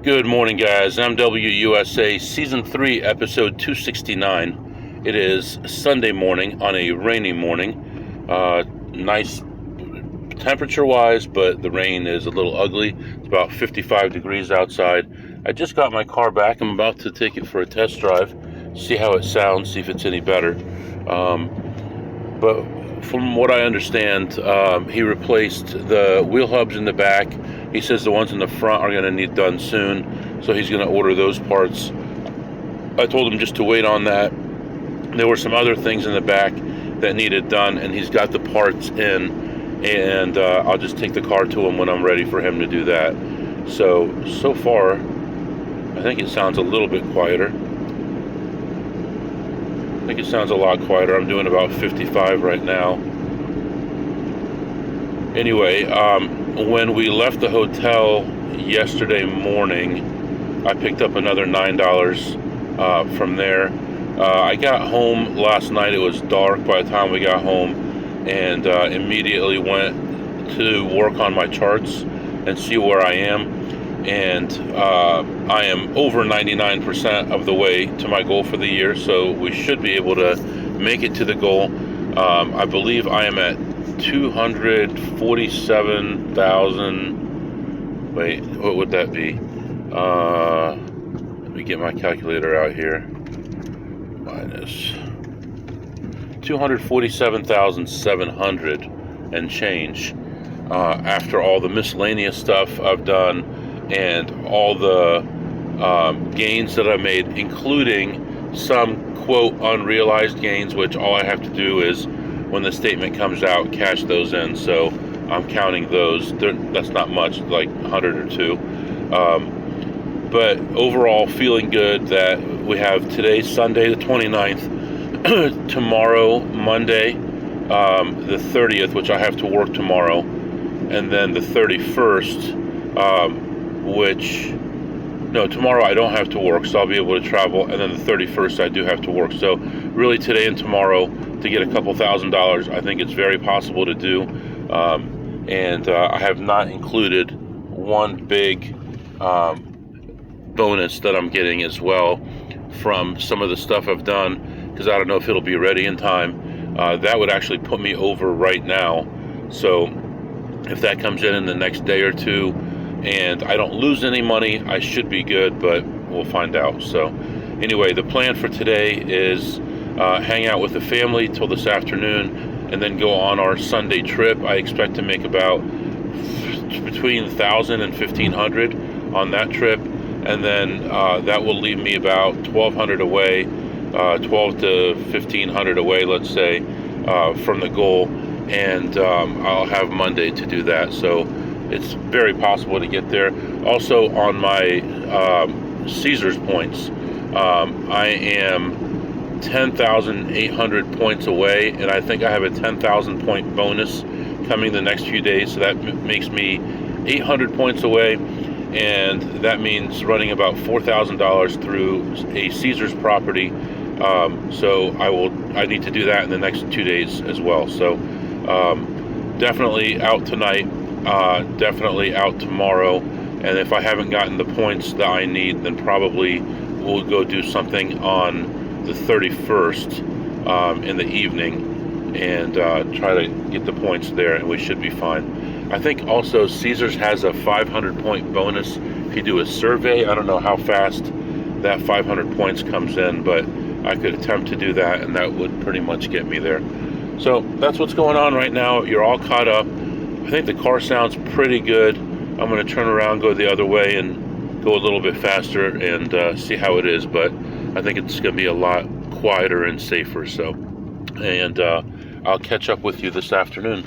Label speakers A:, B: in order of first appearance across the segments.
A: Good morning, guys. I'm WUSA Season 3, Episode 269. It is Sunday morning on a rainy morning. Nice temperature-wise, but the rain is a little ugly. It's about 55 degrees outside. I just got my car back. I'm about to take it for a test drive, see how it sounds, see if it's any better. But from what I understand, he replaced the wheel hubs in the back. He says the ones in the front are going to need done soon, so he's going to order those parts. I told him just to wait on that. There were some other things in the back that needed done, and he's got the parts in, and I'll just take the car to him when I'm ready for him to do that. So far, I think it sounds a little bit quieter. I think it sounds a lot quieter. I'm doing about 55 right now. Anyway, when we left the hotel yesterday morning, I picked up another $9 from there. I got home last night. It was dark by the time we got home, and immediately went to work on my charts and see where I am. And I am over 99% of the way to my goal for the year, so we should be able to make it to the goal. I believe I am at 247,000. Wait, what would that be? Let me get my calculator out here. Minus 247,700 and change. After all the miscellaneous stuff I've done and all the gains that I made, including some quote unrealized gains, which all I have to do is, when the statement comes out, cash those in. So I'm counting those. That's not much, like 100 or two. But overall, feeling good that we have today, Sunday the 29th, tomorrow, Monday, the 30th, which I have to work tomorrow, and then the 31st, tomorrow I don't have to work, so I'll be able to travel, and then the 31st I do have to work. So really today and tomorrow, to get a couple $1,000s, I think it's very possible to do. And I have not included one big bonus that I'm getting as well from some of the stuff I've done, because I don't know if it'll be ready in time. That would actually put me over right now. So if that comes in the next day or two and I don't lose any money, I should be good, but we'll find out. So anyway, the plan for today is hang out with the family till this afternoon and then go on our Sunday trip. I expect to make about between 1,000 and 1,500 on that trip, and then that will leave me about 1,200 away, 12 to 1,500 away, let's say, from the goal, and I'll have Monday to do that. So it's very possible to get there. Also, on my Caesars points, I am 10,800 points away, and I think I have a 10,000 point bonus coming the next few days, so that makes me 800 points away, and that means running about $4,000 through a Caesars property. So I need to do that in the next 2 days as well. So definitely out tonight, definitely out tomorrow, and if I haven't gotten the points that I need, then probably we'll go do something on the 31st in the evening and try to get the points there, and we should be fine. I think also Caesars has a 500 point bonus if you do a survey. I don't know how fast that 500 points comes in, but I could attempt to do that, and that would pretty much get me there. So that's what's going on right now. You're all caught up. I think the car sounds pretty good. I'm going to turn around, go the other way, and go a little bit faster and see how it is, but I think it's going to be a lot quieter and safer. So, and I'll catch up with you this afternoon.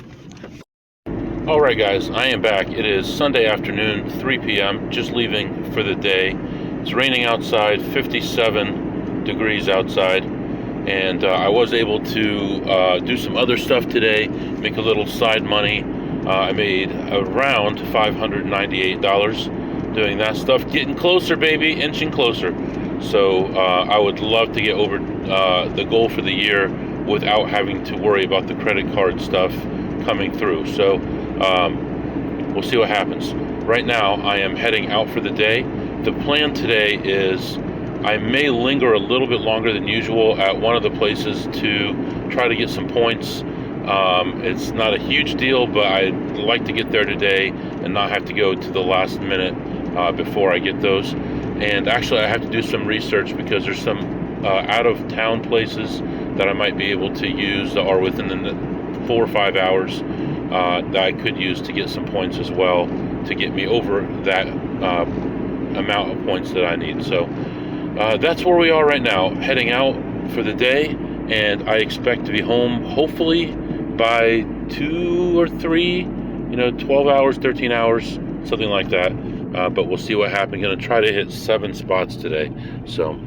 A: All right, guys, I am back. It is Sunday afternoon, 3 p.m., just leaving for the day. It's raining outside, 57 degrees outside, and I was able to do some other stuff today, make a little side money. I made around $598 doing that stuff. Getting closer, baby, inching closer. So I would love to get over the goal for the year without having to worry about the credit card stuff coming through. So we'll see what happens. Right now, I am heading out for the day. the plan today is I may linger a little bit longer than usual at one of the places to try to get some points. It's not a huge deal, but I'd like to get there today and not have to go to the last minute before I get those. And actually, I have to do some research because there's some out-of-town places that I might be able to use that are within the 4 or 5 hours that I could use to get some points as well to get me over that amount of points that I need. So that's where we are right now, heading out for the day, and I expect to be home hopefully by 2 or 3, 12 hours, 13 hours, something like that. But we'll see what happens. Going to try to hit 7 spots today. So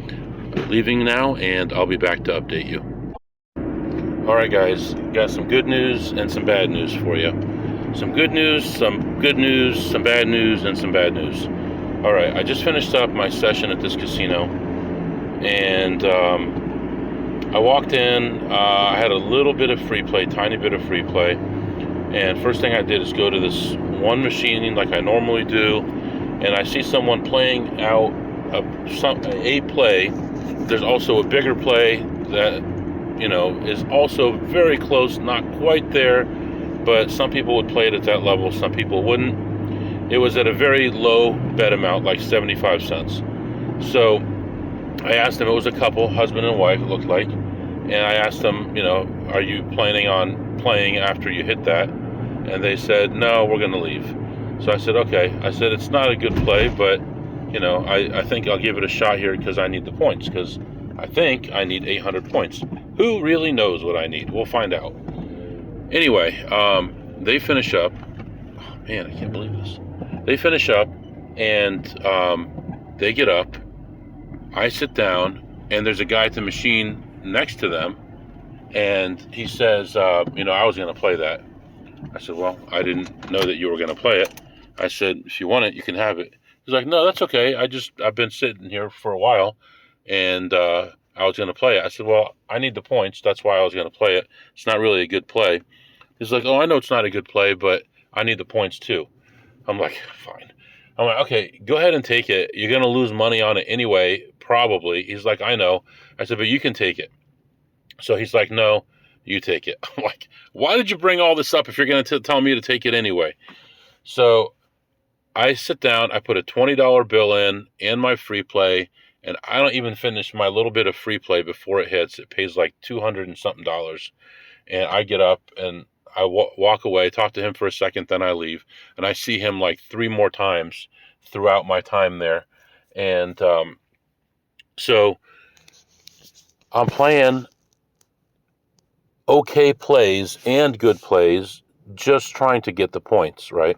A: leaving now, and I'll be back to update you. All right, guys, got some good news and some bad news for you. Some good news, some good news, some bad news, and some bad news. All right, I just finished up my session at this casino, and I walked in. I had a little bit of free play, tiny bit of free play, and first thing I did is go to this one machine like I normally do, and I see someone playing out a play. There's also a bigger play that is also very close, not quite there, but some people would play it at that level, some people wouldn't. It was at a very low bet amount, like 75 cents. So I asked them, it was a couple, husband and wife, it looked like, and I asked them, are you planning on playing after you hit that? And they said, no, we're going to leave. So I said, okay. I said, it's not a good play, but, I think I'll give it a shot here because I need the points, because I think I need 800 points. Who really knows what I need? We'll find out. Anyway, they finish up. Oh, man, I can't believe this. They finish up, and they get up. I sit down, and there's a guy at the machine next to them, and he says, I was going to play that. I said, well, I didn't know that you were going to play it. I said, if you want it, you can have it. He's like, no, that's okay. I've been sitting here for a while, and I was going to play it. I said, well, I need the points. That's why I was going to play it. It's not really a good play. He's like, oh, I know it's not a good play, but I need the points too. I'm like, fine. I'm like, okay, go ahead and take it. You're going to lose money on it anyway, probably. He's like, I know. I said, but you can take it. So he's like, no, you take it. I'm like, why did you bring all this up if you're going to tell me to take it anyway? So I sit down, I put a $20 bill in my free play, and I don't even finish my little bit of free play before it hits. It pays like $200 and something. And I get up and I walk away, talk to him for a second, then I leave. And I see him like 3 more times throughout my time there. And so I'm playing okay plays and good plays, just trying to get the points, right?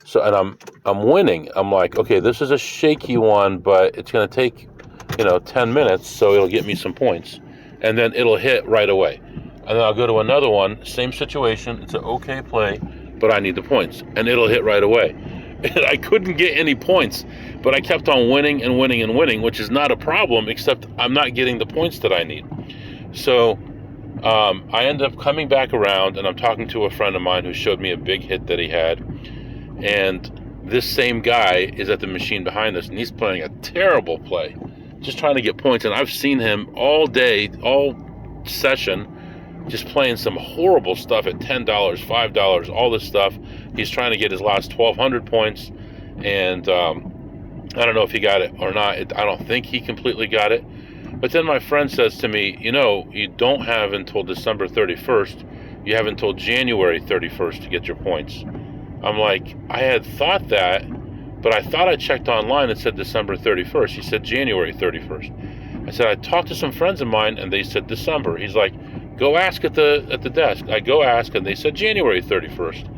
A: So, and I'm winning. I'm like, okay, this is a shaky one, but it's going to take, 10 minutes, so it'll get me some points. And then it'll hit right away. And then I'll go to another one, same situation. It's an okay play, but I need the points. And it'll hit right away. And I couldn't get any points, but I kept on winning and winning and winning, which is not a problem, except I'm not getting the points that I need. So I end up coming back around, and I'm talking to a friend of mine who showed me a big hit that he had. And this same guy is at the machine behind us, and he's playing a terrible play, just trying to get points. And I've seen him all day, all session, just playing some horrible stuff at $10, $5, all this stuff. He's trying to get his last 1,200 points, and I don't know if he got it or not. I don't think he completely got it. But then my friend says to me, you don't have until December 31st. You have until January 31st to get your points. I'm like, I had thought that, but I thought I checked online and said December 31st. He said January 31st. I said, I talked to some friends of mine, and they said December. He's like, go ask at the desk. I go ask, and they said January 31st.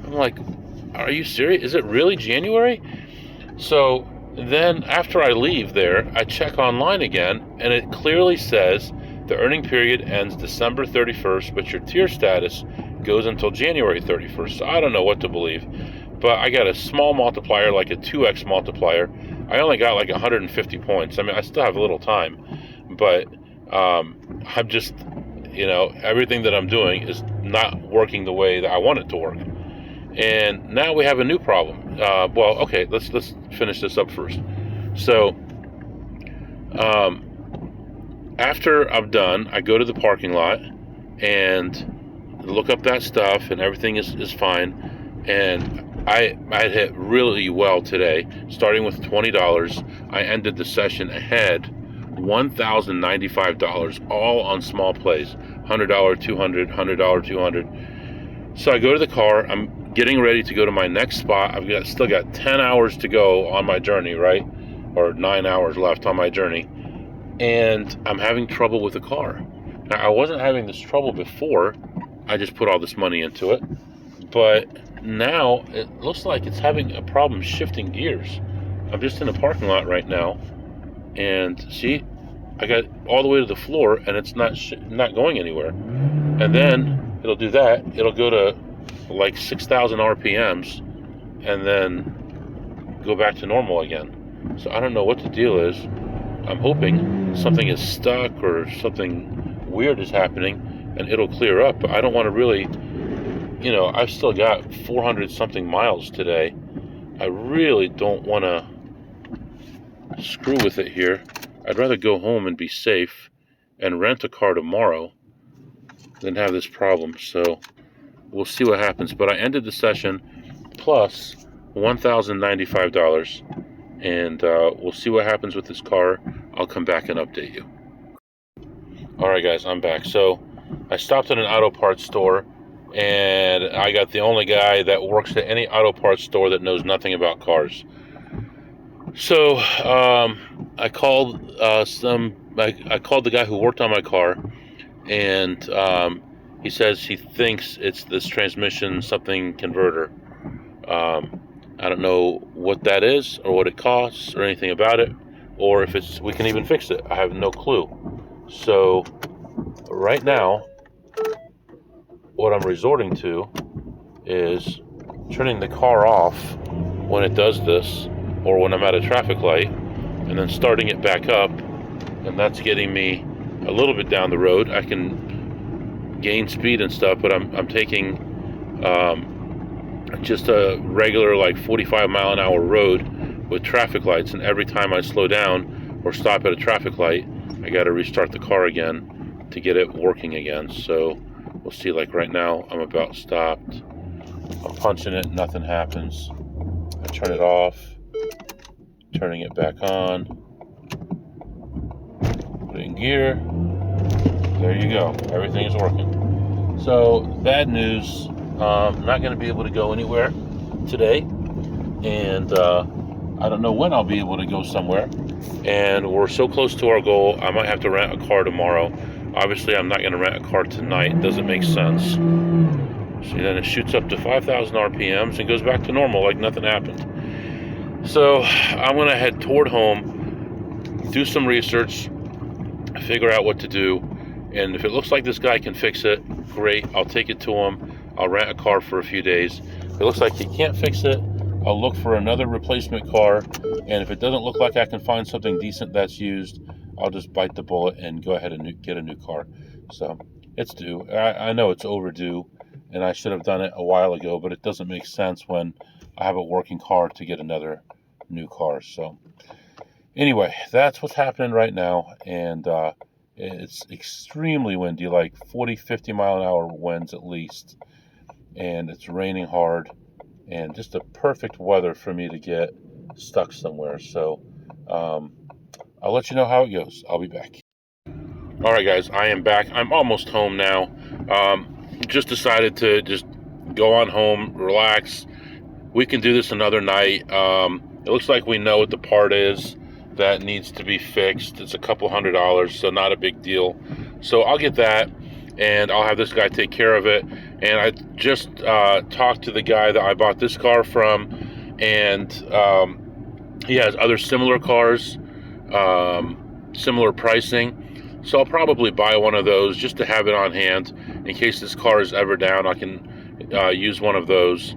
A: I'm like, are you serious? Is it really January? So then after I leave there, I check online again, and it clearly says the earning period ends December 31st, but your tier status goes until January 31st. So I don't know what to believe, but I got a small multiplier, like a 2x multiplier. I only got like 150 points. I mean, I still have a little time, but I'm just, everything that I'm doing is not working the way that I want it to work. And now we have a new problem. Well, okay, let's finish this up first. So after I'm done, I go to the parking lot and look up that stuff, and everything is fine. And I hit really well today, starting with $20. I ended the session ahead $1,095, all on small plays. $100, $200, $100, $200. So I go to the car. I'm getting ready to go to my next spot. Still got 10 hours to go on my journey, right? Or 9 hours left on my journey. And I'm having trouble with the car. Now, I wasn't having this trouble before. I just put all this money into it. But now it looks like it's having a problem shifting gears. I'm just in a parking lot right now. And see, I got all the way to the floor, and it's not going anywhere. And then it'll do that. It'll go to like 6,000 RPMs, and then go back to normal again. So I don't know what the deal is. I'm hoping something is stuck or something weird is happening, and it'll clear up. But I don't want to really, I've still got 400 something miles today. I really don't want to screw with it here. I'd rather go home and be safe and rent a car tomorrow than have this problem. So we'll see what happens. But I ended the session plus $1,095, and we'll see what happens with this car. I'll come back and update you. Alright guys, I'm back. So I stopped at an auto parts store, and I got the only guy that works at any auto parts store that knows nothing about cars. So I called I called the guy who worked on my car, and he says he thinks it's this transmission something converter. I don't know what that is or what it costs or anything about it, or if we can even fix it. I have no clue. So right now, what I'm resorting to is turning the car off when it does this, or when I'm at a traffic light, and then starting it back up, and that's getting me a little bit down the road. I can gain speed and stuff, but I'm taking just a regular like 45 mile an hour road with traffic lights, and every time I slow down or stop at a traffic light, I got to restart the car again to get it working again. So we'll see. Like right now, I'm about stopped. I'm punching it, nothing happens. I turn it off, turning it back on, put it in gear. There you go. Everything is working. So bad news. I'm not going to be able to go anywhere today, and I don't know when I'll be able to go somewhere. And we're so close to our goal, I might have to rent a car tomorrow. Obviously, I'm not going to rent a car tonight. It doesn't make sense. See, then it shoots up to 5,000 RPMs and goes back to normal like nothing happened. So I'm going to head toward home, do some research, figure out what to do. And if it looks like this guy can fix it, great. I'll take it to him. I'll rent a car for a few days. If it looks like he can't fix it, I'll look for another replacement car. And if it doesn't look like I can find something decent that's used, I'll just bite the bullet and go ahead and get a new car. So it's due. I know it's overdue, and I should have done it a while ago, but it doesn't make sense when I have a working car to get another new car. So anyway, that's what's happening right now. And it's extremely windy, like 40, 50 mile an hour winds at least. And it's raining hard, and just a perfect weather for me to get stuck somewhere. So I'll let you know how it goes. I'll be back. All right, guys, I am back. I'm almost home now. Just decided to just go on home, relax. We can do this another night. It looks like we know what the part is that needs to be fixed. It's a couple $100, so not a big deal. So I'll get that, and I'll have this guy take care of it. And I just talked to the guy that I bought this car from, and he has other similar cars, similar pricing. So I'll probably buy one of those just to have it on hand in case this car is ever down. I can use one of those.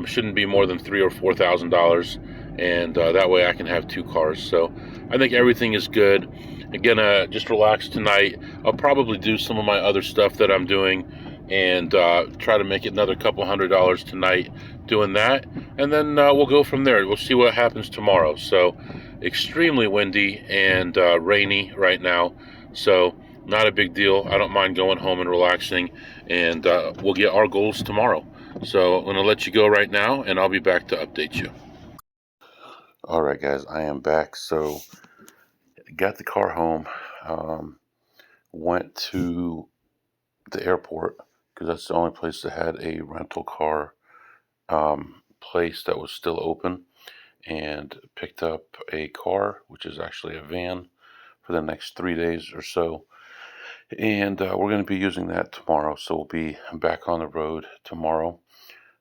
A: Shouldn't be more than $3,000 or $4,000, and that way I can have two cars. So I think everything is good. Again, just relax tonight. I'll probably do some of my other stuff that I'm doing and try to make it another couple $100 tonight doing that, and then we'll go from there. We'll see what happens tomorrow. So extremely windy and rainy right now, so not a big deal. I don't mind going home and relaxing, and we'll get our goals tomorrow. So I'm going to let you go right now, and I'll be back to update you. All right, guys, I am back. So got the car home, went to the airport because that's the only place that had a rental car place that was still open, and picked up a car, which is actually a van, for the next 3 days or so. And we're going to be using that tomorrow. So we'll be back on the road tomorrow.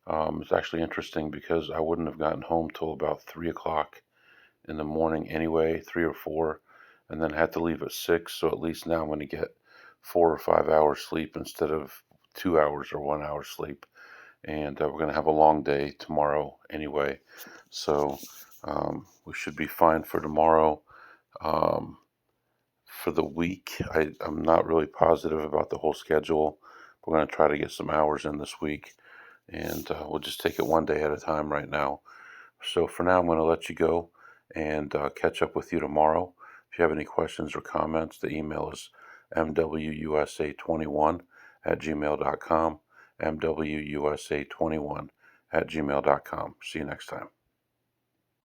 A: It's actually interesting because I wouldn't have gotten home till about 3 o'clock in the morning anyway, 3 or 4, and then had to leave at 6. So at least now I'm going to get 4 or 5 hours sleep instead of 2 hours or 1 hour sleep. And we're going to have a long day tomorrow anyway. So we should be fine for tomorrow. For the week, I'm not really positive about the whole schedule. We're going to try to get some hours in this week, and we'll just take it one day at a time right now. So for now, I'm going to let you go and catch up with you tomorrow. If you have any questions or comments, the email is mwusa21@gmail.com, mwusa21@gmail.com. See you next time.